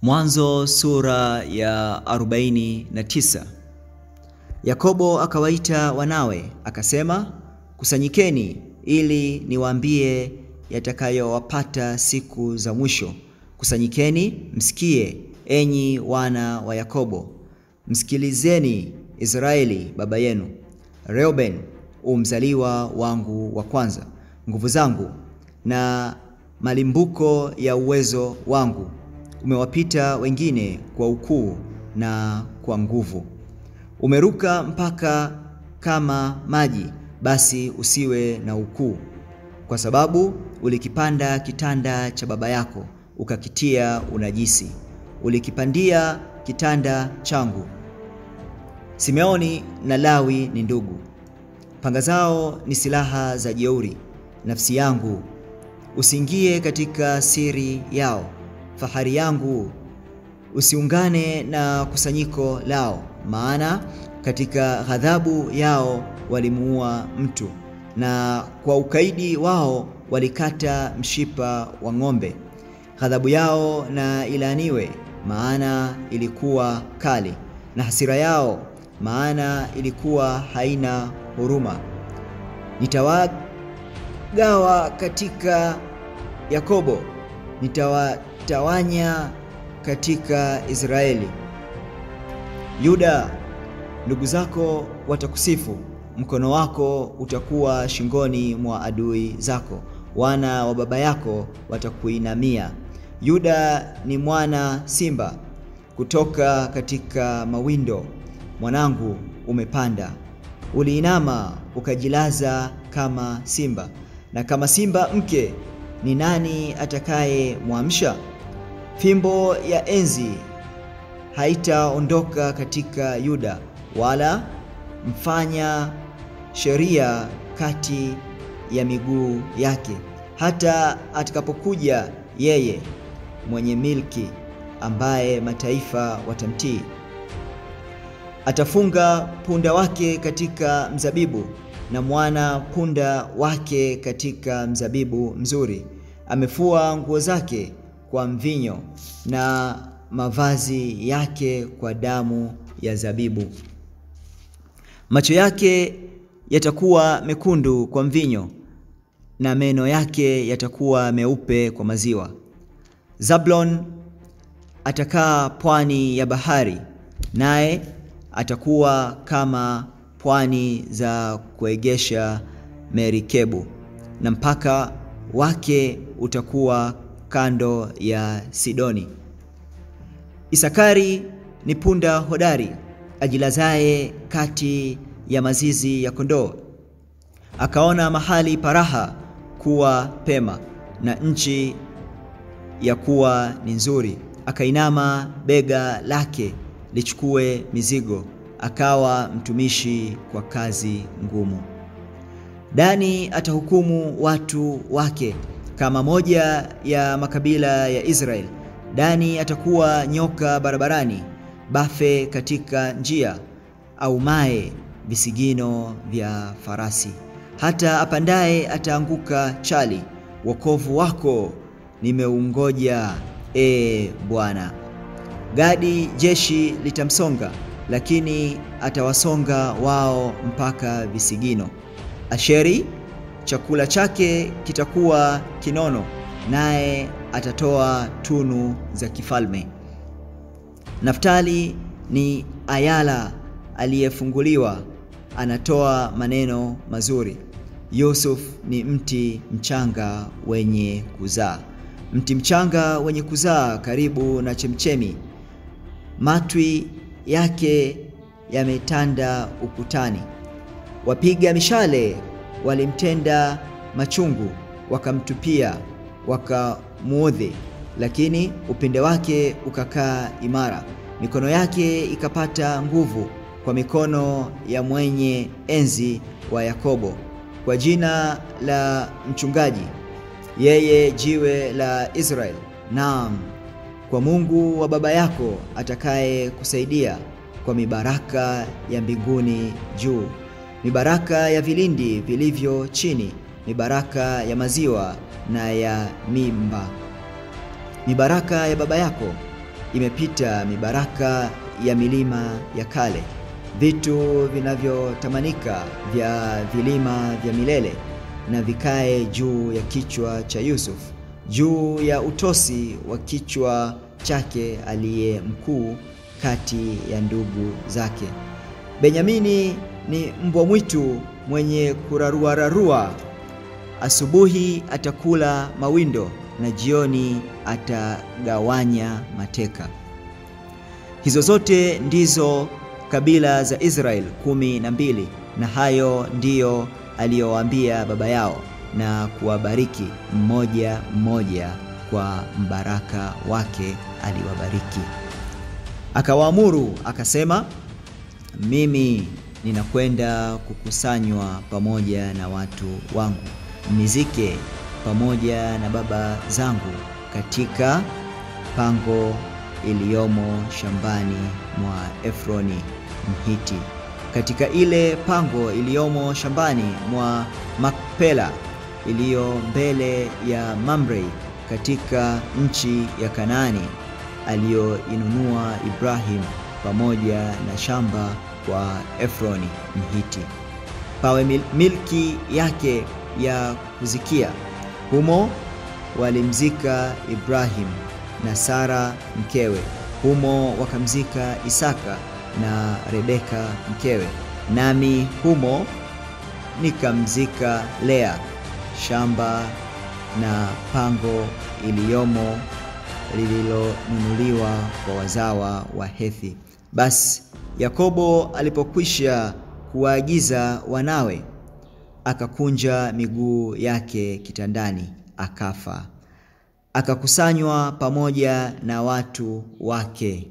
Mwanzo sura ya 49. Yakobo akawaita wanawe akasema, kusanyikeni ili niwaambie yatakayowapata siku za mwisho. Kusanyikeni msikie, enyi wana wa Yakobo. Msikilizeni Israeli baba yenu. Reuben mzaliwa wangu wa kwanza, nguvu zangu na malimbuko ya uwezo wangu. Umewapita wengine kwa ukuu na kwa nguvu. Umeruka mpaka kama maji, basi usiwe na ukuu, kwa sababu ulikipanda kitanda cha baba yako, ukakitia unajisi. Ulikipandia kitanda changu. Simeoni na Lawi ni ndugu. Panga zao ni silaha za jeuri. Nafsi yangu, usiingie katika siri yao. Fahari yangu, usiungane na kusanyiko lao, maana katika ghadhabu yao walimuua mtu, na kwa ukaidi wao walikata mshipa wa ng'ombe. Ghadhabu yao na ilaaniwe, maana ilikuwa kali, na hasira yao, maana ilikuwa haina huruma. Nitawagawa katika Yakobo, nitawatawanya katika Israeli. Yuda, ndugu zako watakusifu, mkono wako utakuwa shingoni mwa adui zako. Wana wa baba yako watakuinamia. Yuda ni mwana simba kutoka katika mawindo. Mwanangu, umepanda. Uliinama ukajilaza kama simba, na kama simba mke, ni nani atakaye muamsha? Fimbo ya enzi haitaondoka katika Yuda, wala mfanya sheria kati ya miguu yake, hata atakapokuja yeye mwenye milki, ambaye mataifa watamtii. Atafunga punda wake katika mzabibu, na mwana punda wake katika mzabibu mzuri. Amefua nguo zake kwa mvinyo, na mavazi yake kwa damu ya zabibu. Macho yake yatakuwa mekundu kwa mvinyo, na meno yake yatakuwa meupe kwa maziwa. Zablon atakaa pwani ya bahari, naye atakuwa kama pwani za kuegesha merikebu, na mpaka wake utakuwa kando ya Sidoni. Isakari ni punda hodari, ajilazaye kati ya mazizi ya kondoo. Akaona mahali paraha kuwa pema, na nchi ya kuwa ni nzuri. Akainama bega lake lichukue mizigo, akawa mtumishi kwa kazi ngumu. Dani atahukumu watu wake kama moja ya makabila ya Israeli. Dani atakuwa nyoka barabarani, bafe katika njia, aumaye visigino vya farasi. Hata apandaye ataanguka chali. Wokovu wako nimeungoja, Bwana. Gadi jeshi litamsonga, lakini atawasonga wao mpaka visigino. Asheri, chakula chake kitakuwa kinono, naye atatoa tunu za kifalme. Naftali ni ayala aliyefunguliwa, anatoa maneno mazuri. Yusuf ni mti mchanga wenye kuzaa, mti mchanga wenye kuzaa karibu na chemchemi. Matwi yake yametanda ukutani. Wapiga mishale walimtenda machungu, wakamtupia, wakamuudhi, lakini upinde wake ukakaa imara. Mikono yake ikapata nguvu kwa mikono ya mwenye enzi wa Yakobo. Kwa jina la mchungaji, yeye jiwe la Israeli, naam, kwa Mungu wa baba yako atakaye kusaidia, kwa mibaraka ya mbinguni juu, mibaraka ya vilindi vilivyo chini, mibaraka ya maziwa na ya mimba. Mibaraka ya baba yako imepita mibaraka ya milima ya kale, vitu vinavyotamanika vya vilima vya milele, na vikae juu ya kichwa cha Yusuf, juu ya utosi wa kichwa chake aliye mkuu kati ya ndugu zake. Benyamini ni mbwa mwitu mwenye kurarua. Asubuhi atakula mawindo na jioni atagawanya mateka. Hizo zote ndizo kabila za Israeli 12, na hayo ndiyo aliyowaambia baba yao, na kuwabariki mmoja mmoja kwa mbaraka wake aliwabariki. Akawaamuru akasema, mimi ninakwenda kukusanywa pamoja na watu wangu, mnizike pamoja na baba zangu katika pango iliyomo shambani mwa Efroni Mhiti, katika ile pango iliyomo shambani mwa Makpela iliyo mbele ya Mamre, katika nchi ya Kanaani aliyoinunua Ibrahim, pamoja na shamba kwa Efroni Mhiti, pawe milki yake ya kuzikia. Humo walimzika Ibrahim na Sara mkewe, humo wakamzika Isaka na Rebeka mkewe, nami humo nikamzika Lea. Shamba na pango iliyomo lililonunuliwa kwa wazawa wa Hethi. Basi Yakobo alipokwisha kuwaagiza wanawe, akakunja miguu yake kitandani, akafa. Akakusanywa pamoja na watu wake